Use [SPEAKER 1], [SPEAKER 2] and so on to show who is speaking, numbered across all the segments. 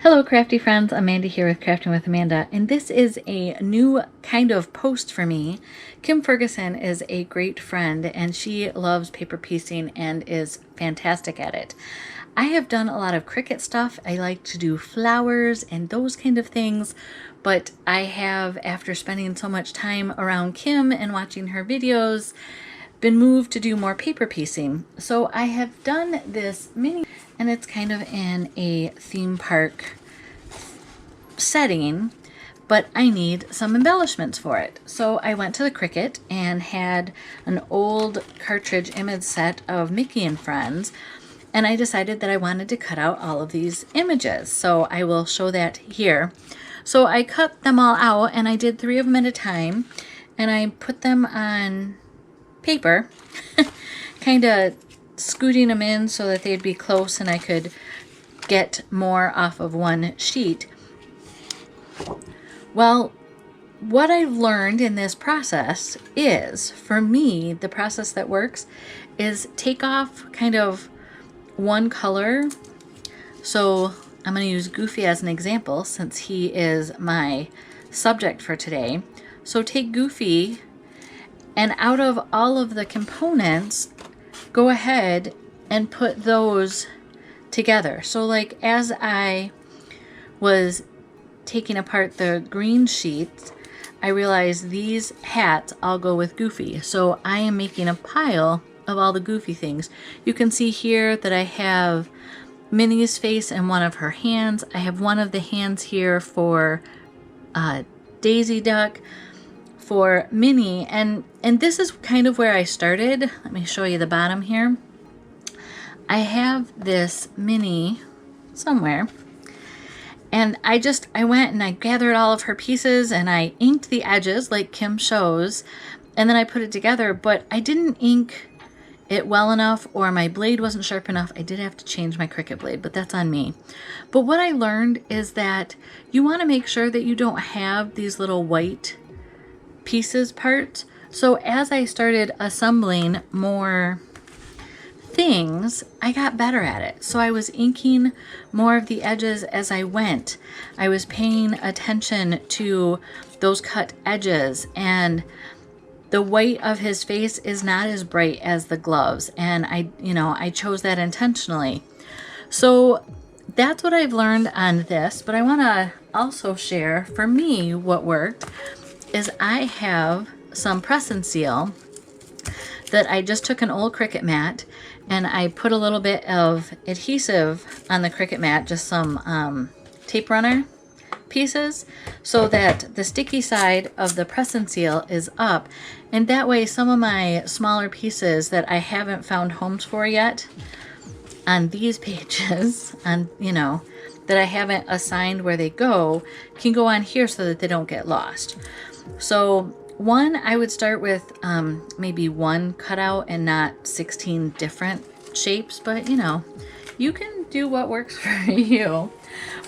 [SPEAKER 1] Hello crafty friends, Amanda here with Crafting with Amanda, and this is a new kind of post for me. Kim Ferguson is a great friend and she loves paper piecing and is fantastic at it. I have done a lot of Cricut stuff. I like to do flowers and those kind of things, but I have, after spending so much time around Kim and watching her videos, been moved to do more paper piecing. So I have done this mini, and it's kind of in a theme park setting, but I need some embellishments for it. So I went to the Cricut and had an old cartridge image set of Mickey and Friends, and I decided that I wanted to cut out all of these images. So I will show that here. So I cut them all out and I did 3 of them at a time, and I put them on paper, kind of scooting them in so that they'd be close and I could get more off of one sheet. Well, what I've learned in this process is, for me, the process that works is take off kind of one color. So I'm going to use Goofy as an example since he is my subject for today. So take Goofy, and out of all of the components, go ahead and put those together. So like as I was taking apart the green sheets, I realized these hats all go with Goofy. So I am making a pile of all the Goofy things. You can see here that I have Minnie's face and one of her hands. I have one of the hands here for Daisy Duck, for Minnie, and this is kind of where I started. Let me show you the bottom here. I have this Minnie somewhere, and I went and I gathered all of her pieces and I inked the edges like Kim shows, and then I put it together, but I didn't ink it well enough, or my blade wasn't sharp enough. I did have to change my Cricut blade, but that's on me. But what I learned is that you want to make sure that you don't have these little white pieces parts. So as I started assembling more things, I got better at it. So I was inking more of the edges as I went. I was paying attention to those cut edges, and the white of his face is not as bright as the gloves, and I chose that intentionally. So that's what I've learned on this, but I want to also share, for me, what worked is I have some press and seal that I just took an old Cricut mat and I put a little bit of adhesive on the Cricut mat, just some tape runner pieces, so that the sticky side of the press and seal is up, and that way some of my smaller pieces that I haven't found homes for yet on these pages, that I haven't assigned where they go, can go on here so that they don't get lost. So one, I would start with maybe one cutout and not 16 different shapes, but you can do what works for you.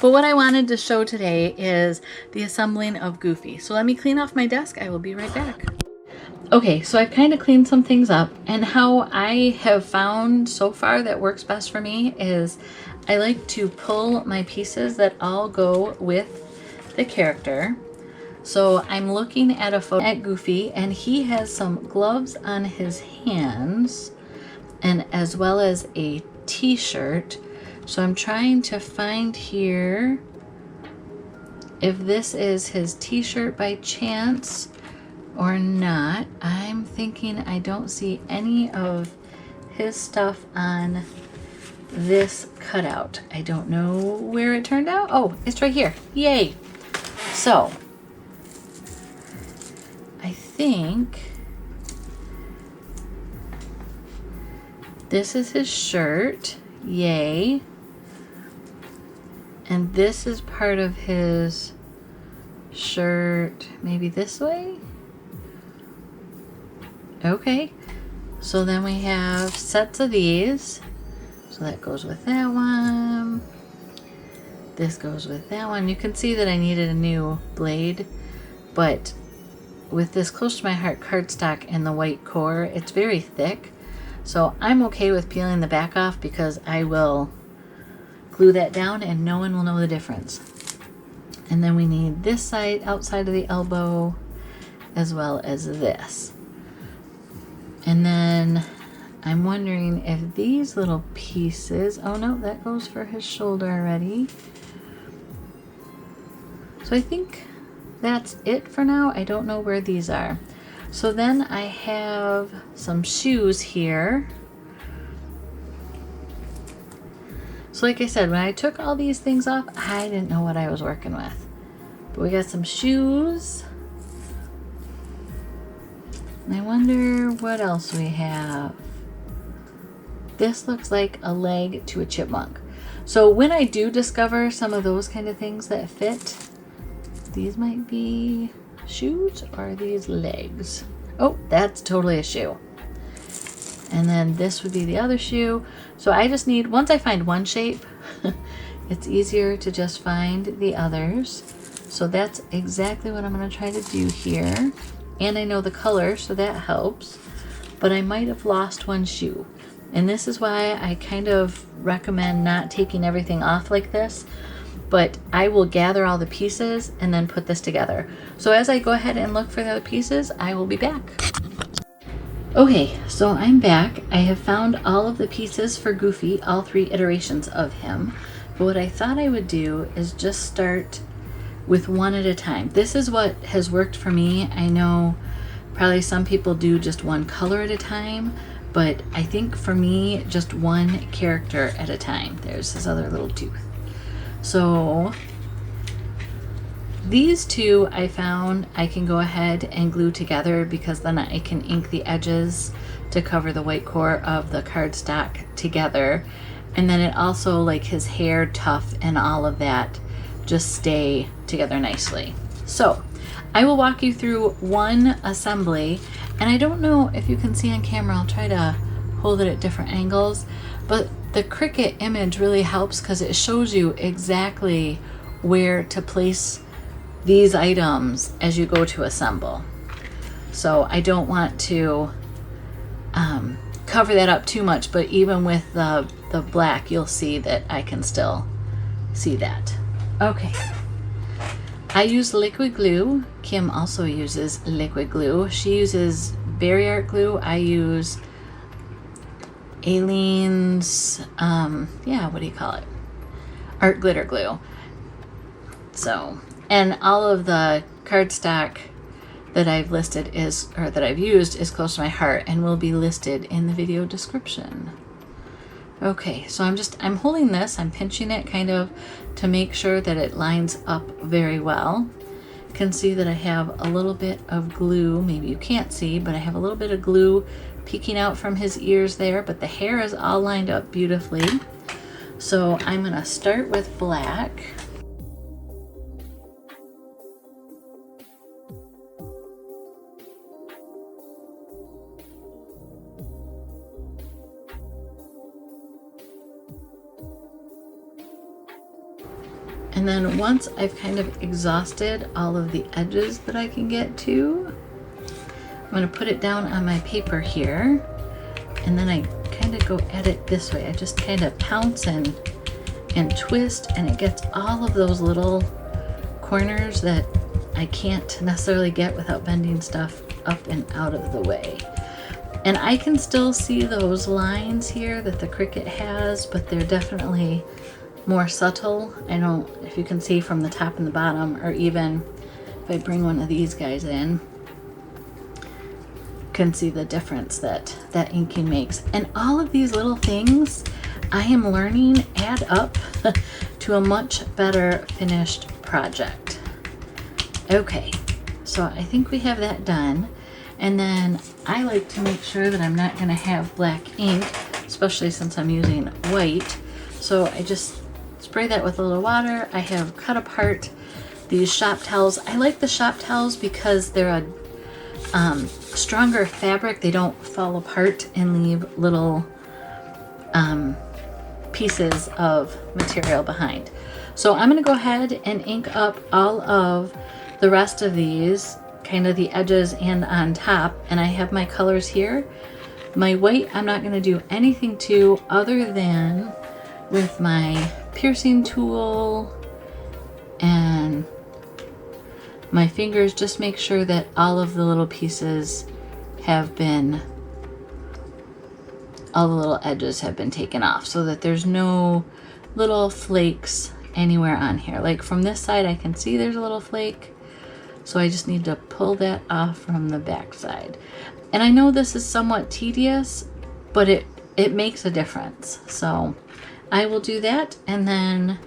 [SPEAKER 1] But what I wanted to show today is the assembling of Goofy. So let me clean off my desk. I will be right back. Okay, so I've kind of cleaned some things up, and how I have found so far that works best for me is I like to pull my pieces that all go with the character. So I'm looking at a photo at Goofy, and he has some gloves on his hands, and as well as a t-shirt. So I'm trying to find here if this is his t-shirt by chance or not. I'm thinking I don't see any of his stuff on this cutout. I don't know where it turned out. Oh, it's right here. Yay! So I think this is his shirt. Yay. And this is part of his shirt, maybe this way? Okay. So then we have sets of these. So that goes with that one. This goes with that one. You can see that I needed a new blade, but with this close to my heart cardstock and the white core, it's very thick. So I'm okay with peeling the back off because I will glue that down and no one will know the difference. And then we need this side outside of the elbow as well as this. And then I'm wondering if these little pieces, oh no, that goes for his shoulder already. So I think that's it for now. I don't know where these are. So then I have some shoes here. So like I said, when I took all these things off, I didn't know what I was working with. But we got some shoes. And I wonder what else we have. This looks like a leg to a chipmunk. So when I do discover some of those kind of things that fit, these might be shoes or are these legs? Oh, that's totally a shoe. And then this would be the other shoe. So I just need, once I find one shape, it's easier to just find the others. So that's exactly what I'm going to try to do here. And I know the color, so that helps. But I might have lost one shoe. And this is why I kind of recommend not taking everything off like this. But I will gather all the pieces and then put this together. So as I go ahead and look for the other pieces, I will be back. Okay, so I'm back. I have found all of the pieces for Goofy, all 3 iterations of him. But what I thought I would do is just start with one at a time. This is what has worked for me. I know probably some people do just one color at a time, but I think for me, just one character at a time. There's his other little tooth. So these two I found I can go ahead and glue together because then I can ink the edges to cover the white core of the cardstock together. And then it also, like his hair, tuft, and all of that just stay together nicely. So I will walk you through one assembly, and I don't know if you can see on camera, I'll try to hold it at different angles, but the Cricut image really helps because it shows you exactly where to place these items as you go to assemble. So I don't want to cover that up too much, but even with the black, you'll see that I can still see that. Okay. I use liquid glue. Kim also uses liquid glue. She uses Berry Art glue. I use Aileen's, what do you call it? Art glitter glue. So, and all of the cardstock that I've listed is, or that I've used is close to my heart and will be listed in the video description. Okay, so I'm holding this, I'm pinching it kind of to make sure that it lines up very well. You can see that I have a little bit of glue, maybe you can't see, but I have a little bit of glue peeking out from his ears there, but the hair is all lined up beautifully. So I'm gonna start with black. And then once I've kind of exhausted all of the edges that I can get to, I'm going to put it down on my paper here, and then I kind of go at it this way. I just kind of pounce and twist, and it gets all of those little corners that I can't necessarily get without bending stuff up and out of the way. And I can still see those lines here that the Cricut has, but they're definitely more subtle. I don't, if you can see from the top and the bottom, or even if I bring one of these guys in, you can see the difference that inking makes. And all of these little things I am learning add up to a much better finished project. Okay, so I think we have that done. And then I like to make sure that I'm not going to have black ink, especially since I'm using white. So I just spray that with a little water. I have cut apart these shop towels. I like the shop towels because they're a stronger fabric. They don't fall apart and leave little pieces of material behind. So I'm going to go ahead and ink up all of the rest of these, kind of the edges and on top. And I have my colors here. My white I'm not going to do anything to other than with my piercing tool and my fingers, just make sure that all of the little pieces have been, all the little edges have been taken off so that there's no little flakes anywhere on here. Like from this side I can see there's a little flake, so I just need to pull that off from the back side. And I know this is somewhat tedious, but it makes a difference. So I will do that, and then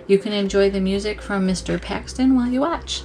[SPEAKER 1] you can enjoy the music from Mr. Paxton while you watch.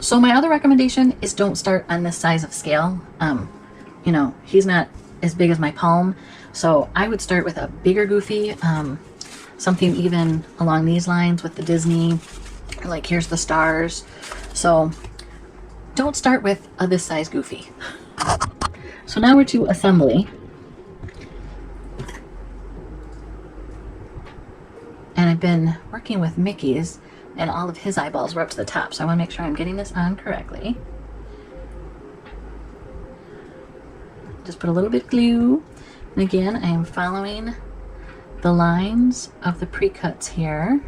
[SPEAKER 1] So my other recommendation is don't start on this size of scale. You know, he's not as big as my palm, so I would start with a bigger Goofy, something even along these lines with the Disney, like here's the stars. So don't start with a this size Goofy. So now we're to assembly. And I've been working with Mickey's, and all of his eyeballs were up to the top, so I want to make sure I'm getting this on correctly. Just put a little bit of glue, and again I am following the lines of the pre-cuts here.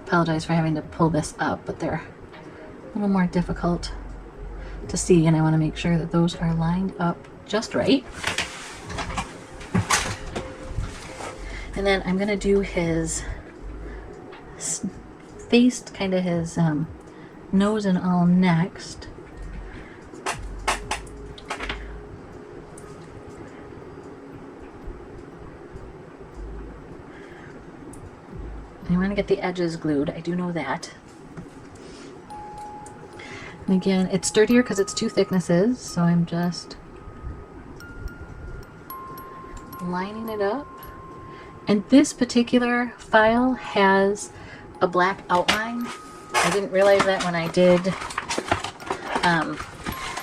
[SPEAKER 1] Apologize for having to pull this up, but they're a little more difficult to see, and I want to make sure that those are lined up just right. And then I'm going to do his face, kind of his nose and all next. I want to get the edges glued, I do know that. And again, it's sturdier because it's two thicknesses, so I'm just lining it up. And this particular file has a black outline. I didn't realize that when I did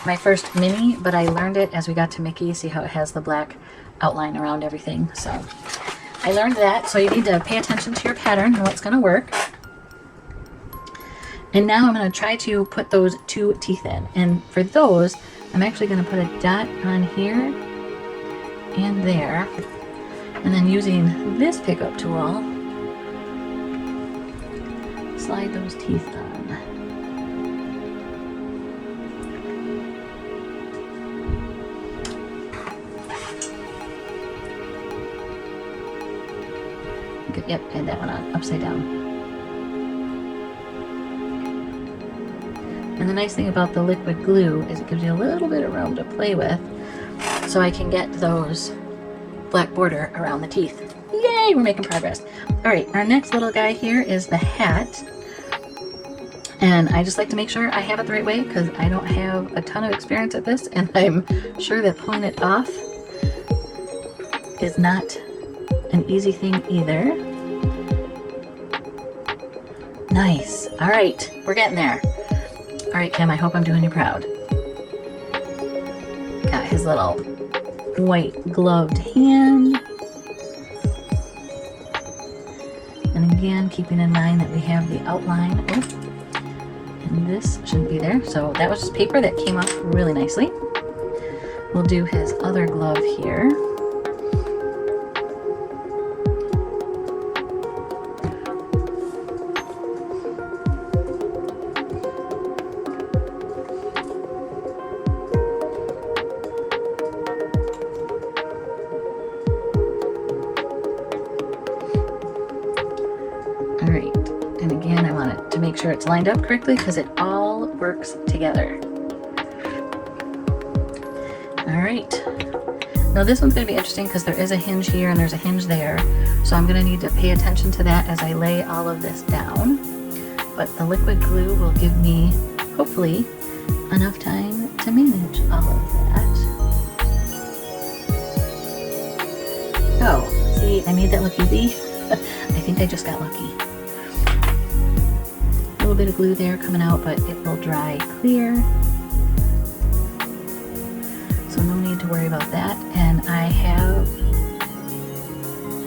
[SPEAKER 1] my first mini, but I learned it as we got to Mickey. See how it has the black outline around everything. So I learned that. So you need to pay attention to your pattern and what's going to work. And now I'm going to try to put those two teeth in. And for those, I'm actually going to put a dot on here and there. And then using this pickup tool, slide those teeth on. Good, yep, and that one on upside down. And And the nice thing about the liquid glue is it gives you a little bit of room to play with, so I can get those black border around the teeth. Yay, we're making progress. All right, our next little guy here is the hat. And I just like to make sure I have it the right way because I don't have a ton of experience at this, and I'm sure that pulling it off is not an easy thing either. Nice. All right, we're getting there. All right, Kim, I hope I'm doing you proud. Got his little white gloved hand. And again, keeping in mind that we have the outline. Oh, and this shouldn't be there. So that was just paper that came off really nicely. We'll do his other glove here. All right, and again, I want it to make sure it's lined up correctly because it all works together. All right, now this one's going to be interesting because there is a hinge here and there's a hinge there, so I'm going to need to pay attention to that as I lay all of this down. But the liquid glue will give me, hopefully, enough time to manage all of that. Oh, see, I made that look easy. I think I just got lucky. A little bit of glue there coming out, but it will dry clear. So no need to worry about that. And I have,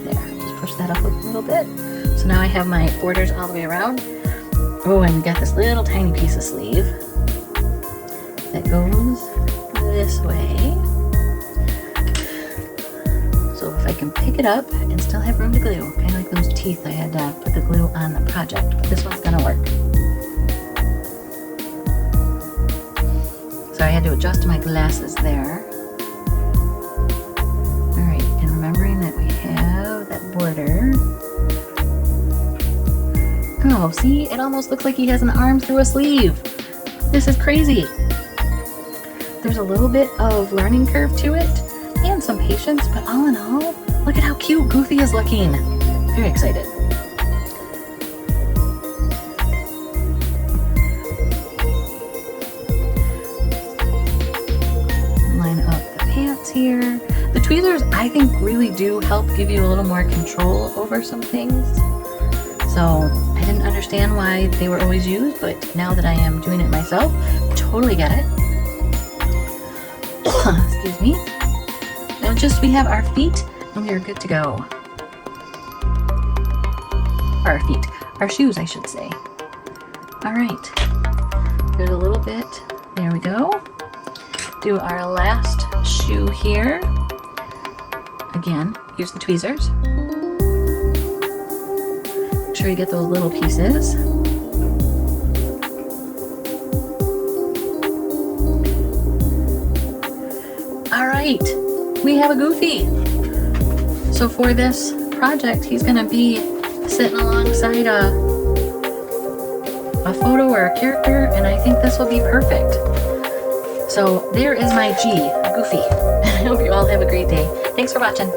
[SPEAKER 1] there, just push that up a little bit. So now I have my borders all the way around. Oh, and we got this little tiny piece of sleeve that goes this way. So if I can pick it up and still have room to glue, kind of like those teeth I had to put the glue on the project, but this one's gonna work. So I had to adjust my glasses there. All right, and remembering that we have that border. Oh, see, it almost looks like he has an arm through a sleeve. This is crazy. There's a little bit of learning curve to it and some patience, but all in all, look at how cute Goofy is looking. Very excited. Line up the pants here. The tweezers, I think, really do help give you a little more control over some things. So I didn't understand why they were always used, but now that I am doing it myself, totally get it. Excuse me. Now just we have our feet and we are good to go. Our feet, our shoes, I should say. All right, there's a little bit, there we go. Do our last shoe here. Again, use the tweezers. Make sure you get those little pieces. All right, we have a Goofy. So for this project, he's gonna be sitting alongside a photo or a character, and I think this will be perfect. So there is my G, Goofy. I hope you all have a great day. Thanks for watching.